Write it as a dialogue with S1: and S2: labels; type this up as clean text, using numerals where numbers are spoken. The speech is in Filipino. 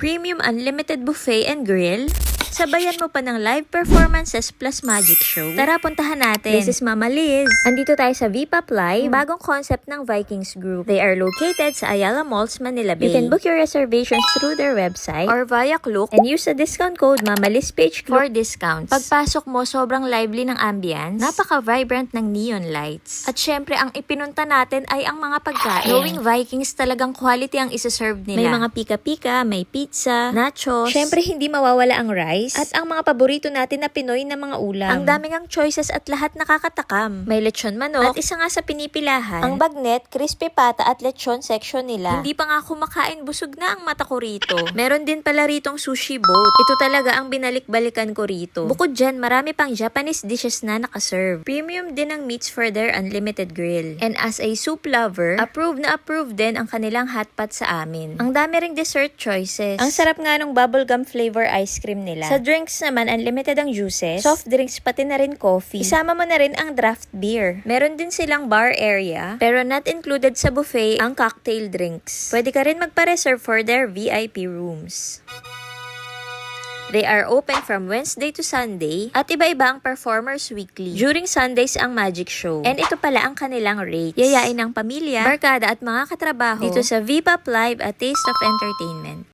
S1: Premium Unlimited Buffet and Grill. Sabayan mo pa ng live performances plus magic show. Tara, puntahan natin. This is Mama Liz. Andito tayo sa VPAP Live, bagong concept ng Vikings Group. They are located sa Ayala Malls, Manila Bay. You can book your reservations through their website or via Klook and use the discount code Mama Liz Page for discounts. Pagpasok mo, sobrang lively ng ambience. Napaka-vibrant ng neon lights. At syempre, ang ipinunta natin ay ang mga pagkain. Knowing Vikings, talagang quality ang isa-serve nila. May mga pika-pika, may pizza, nachos. Syempre, hindi mawawala ang rice. At ang mga paborito natin na Pinoy na mga ulam. Ang daming ang choices at lahat nakakatakam. May lechon manok at isa nga sa pinipilahan, ang bagnet, crispy pata at lechon section nila. Hindi pa nga kumakain, busog na ang mata ko rito. Meron din pala ritong sushi boat. Ito talaga ang binalik-balikan ko rito. Bukod dyan, marami pang Japanese dishes na nakaserve. Premium din ang meats for their unlimited grill. And as a soup lover, approved na approved din ang kanilang hotpot sa amin. Ang dami ring dessert choices. Ang sarap nga nung bubblegum flavor ice cream nila. Sa drinks naman, unlimited ang juices, soft drinks, pati na rin coffee. Isama mo na rin ang draft beer. Meron din silang bar area, pero not included sa buffet ang cocktail drinks. Pwede ka rin magpa-reserve for their VIP rooms. They are open from Wednesday to Sunday at iba-iba ang performers weekly. During Sundays ang magic show. And ito pala ang kanilang rates. Yayain ng pamilya, barkada at mga katrabaho dito sa VPAP Live at Taste of Entertainment.